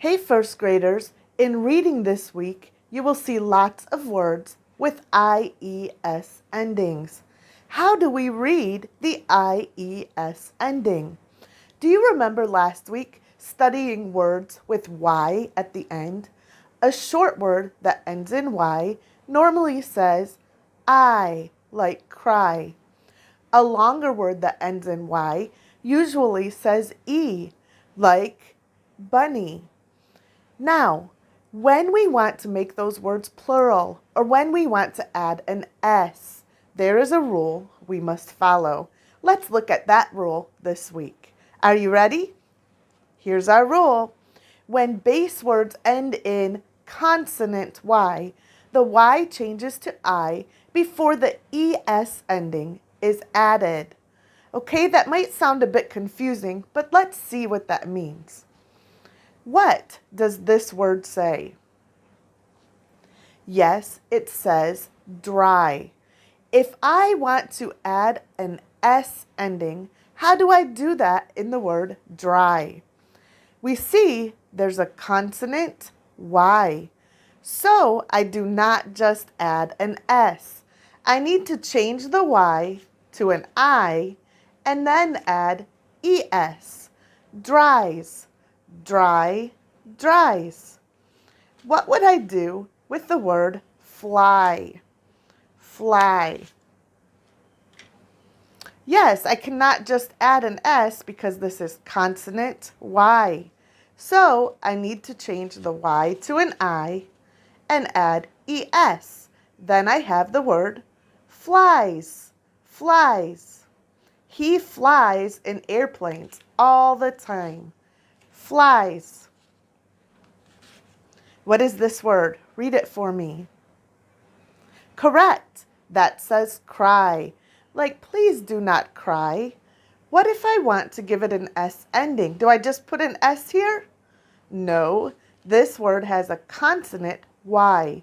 Hey, first graders, in reading this week, you will see lots of words with IES endings. How do we read the IES ending? Do you remember last week studying words with Y at the end? A short word that ends in Y normally says I, like cry. A longer word that ends in Y usually says E, like bunny. Now, when we want to make those words plural or when we want to add an S, there is a rule we must follow. Let's look at that rule this week. Are you ready? Here's our rule. When base words end in consonant Y, the Y changes to I before the ES ending is added. Okay, that might sound a bit confusing, but let's see what that means. What does this word say? Yes, it says dry. If I want to add an S ending, how do I do that in the word dry? We see there's a consonant Y. So I do not just add an S. I need to change the Y to an I and then add ES. Dries. Dry, dries. What would I do with the word fly? Fly. Yes, I cannot just add an S because this is consonant Y. So I need to change the Y to an I and add ES. Then I have the word flies. Flies. He flies in airplanes all the time. Flies. What is this word? Read it for me. Correct. That says cry. Like, please do not cry. What if I want to give it an S ending? Do I just put an S here? No. This word has a consonant Y.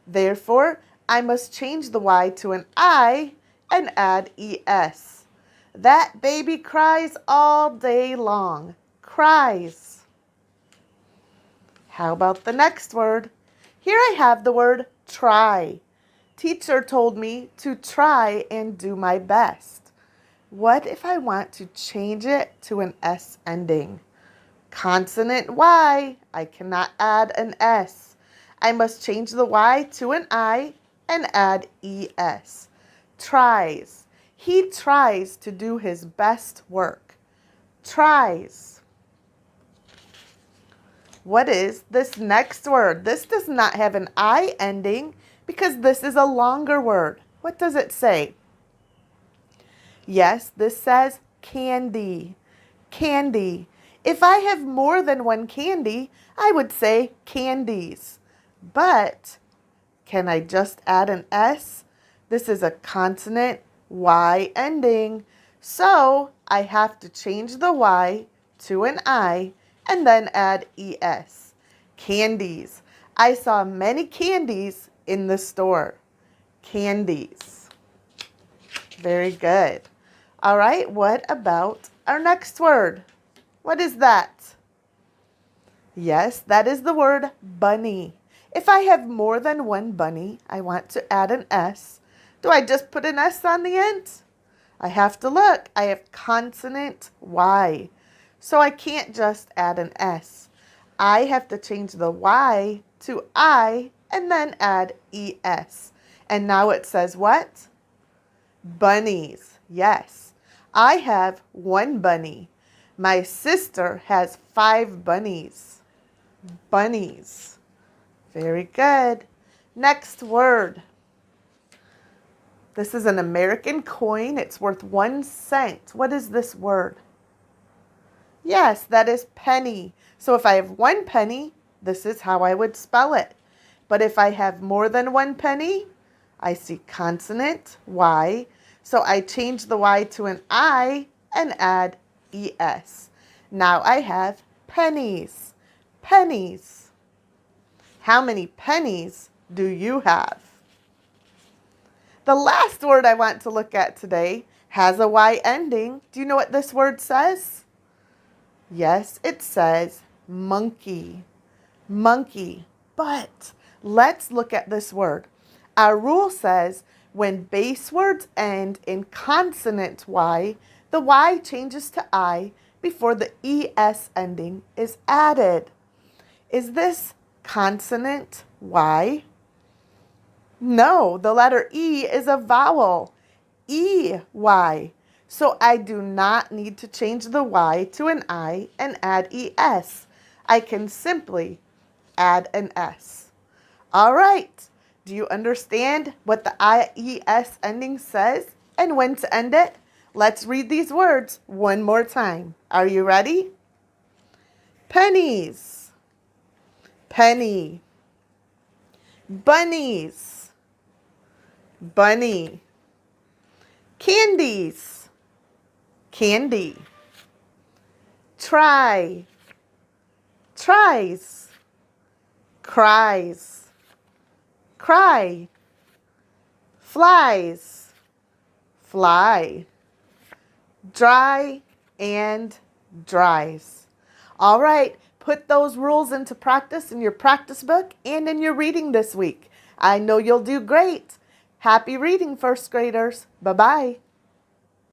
Therefore, I must change the Y to an I and add ES. That baby cries all day long. Cries. How about the next word? Here I have the word try. Teacher told me to try and do my best. What if I want to change it to an S ending? Consonant Y. I cannot add an S. I must change the Y to an I and add ES. Tries. He tries to do his best work. Tries. What is this next word? This does not have an I ending because this is a longer word. What does it say? Yes, this says candy. Candy. If I have more than one candy, I would say candies. But can I just add an S? This is a consonant Y ending. So I have to change the Y to an I and then add ES. Candies. I saw many candies in the store. Candies. Very good. All right, what about our next word? What is that? Yes, that is the word bunny. If I have more than one bunny, I want to add an S. Do I just put an S on the end? I have to look. I have consonant Y. So I can't just add an S. I have to change the Y to I and then add ES. And now it says what? Bunnies. Yes. I have one bunny. My sister has 5 bunnies. Bunnies. Very good. Next word. This is an American coin. It's worth 1 cent. What is this word? Yes, that is penny. So if I have 1 penny, this is how I would spell it. But if I have more than 1 penny, I see consonant Y. So I change the Y to an I and add ES. Now I have pennies. Pennies. How many pennies do you have? The last word I want to look at today has a Y ending. Do you know what this word says? Yes, it says monkey. monkey. But let's look at this word. Our rule says when base words end in consonant Y, the Y changes to I before the ES ending is added. Is this consonant Y? No, the letter E is a vowel. E-Y. So I do not need to change the Y to an I and add ES. I can simply add an S. All right. Do you understand what the IES ending says and when to end it? Let's read these words one more time. Are you ready? Pennies, penny. Bunnies, bunny. Candies, candy. Try, tries. Cries, cry. Flies, fly. Dry and dries. All right, put those rules into practice in your practice book and in your reading this week. I know you'll do great. Happy reading, first graders. Bye-bye.